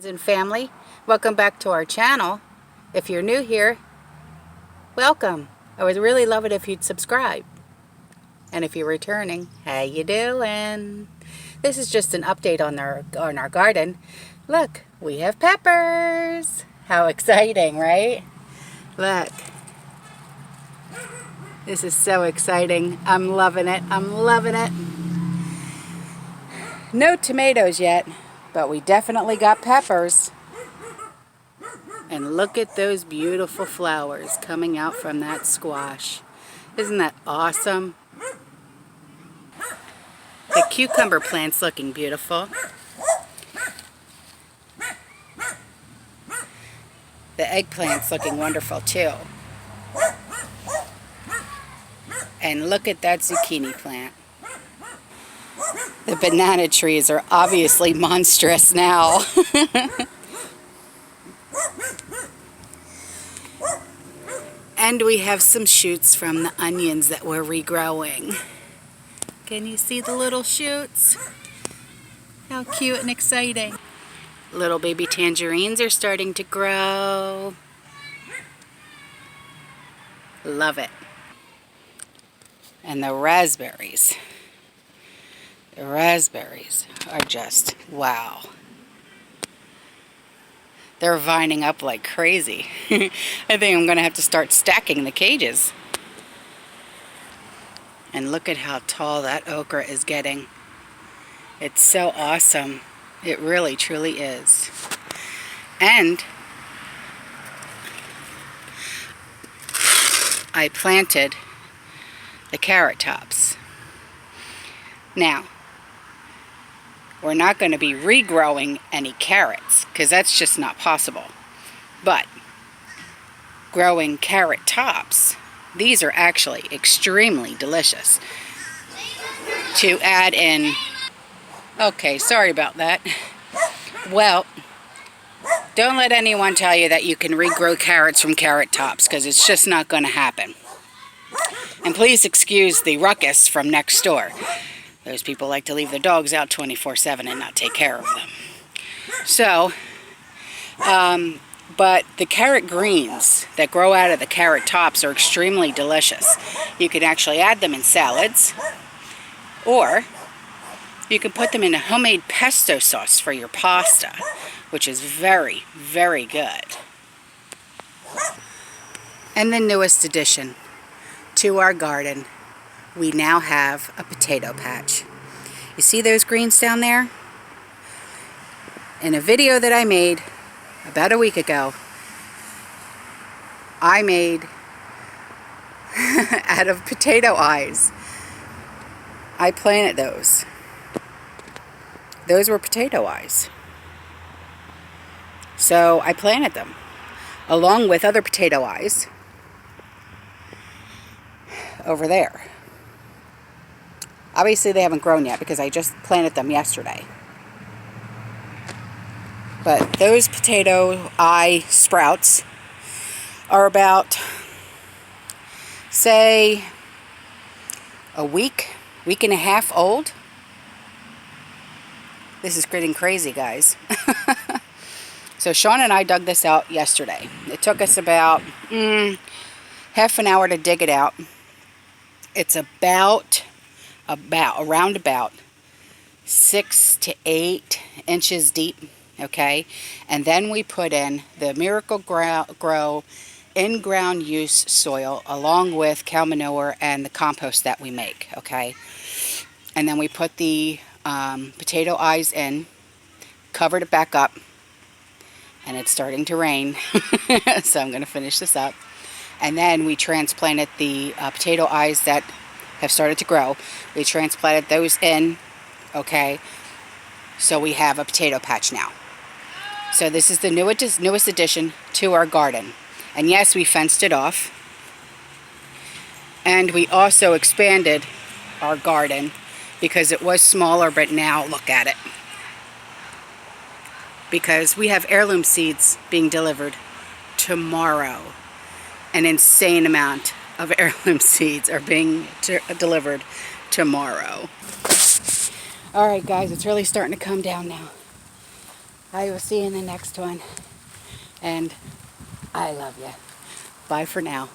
And family, welcome back to our channel. If you're new here, welcome. I would really love it if you'd subscribe. And if you're returning, how you doing? This is just an update on our garden. Look, we have peppers. How exciting, right? Look. This is so exciting. I'm loving it. I'm loving it. No tomatoes yet, but we definitely got peppers. And look at those beautiful flowers coming out from that squash. Isn't that awesome? The cucumber plant's looking beautiful. The eggplant's looking wonderful too. And look at that zucchini plant. The banana trees are obviously monstrous now. And we have some shoots from the onions that we're regrowing. Can you see the little shoots? How cute and exciting. Little baby tangerines are starting to grow. Love it. And the raspberries. The raspberries are just wow. They're vining up like crazy. I think I'm going to have to start stacking the cages. And look at how tall that okra is getting. It's so awesome. It really, truly is. And I planted the carrot tops. Now, we're not going to be regrowing any carrots because that's just not possible. But growing carrot tops, these are actually extremely delicious to add in. Okay, sorry about that. Well, don't let anyone tell you that you can regrow carrots from carrot tops because it's just not going to happen. And please excuse the ruckus from next door. Those people like to leave their dogs out 24/7 and not take care of them. So, but the carrot greens that grow out of the carrot tops are extremely delicious. You can actually add them in salads, or you can put them in a homemade pesto sauce for your pasta, which is very, very good. And the newest addition to our garden, we now have a potato patch. You see those greens down there? In a video that I made about a week ago, I made out of potato eyes. I planted those. Those were potato eyes. So I planted them along with other potato eyes over there. Obviously they haven't grown yet because I just planted them yesterday. But those potato eye sprouts are about, say, a week and a half old. This is getting crazy, guys. So Sean and I dug this out yesterday. It took us about half an hour to dig it out. It's around about 6 to 8 inches deep, okay? And then we put in the Miracle Grow in-ground use soil along with cow manure and the compost that we make, okay? And then we put the potato eyes in, covered it back up, and it's starting to rain, so I'm going to finish this up. And then we transplanted the potato eyes that have started to grow. We transplanted those in, okay? So we have a potato patch now. So this is the newest addition to our garden. And yes, we fenced it off. And we also expanded our garden because it was smaller, but now look at it. Because we have heirloom seeds being delivered tomorrow. An insane amount of heirloom seeds are being delivered tomorrow. Alright guys, it's really starting to come down now. I will see you in the next one. And I love you. Bye for now.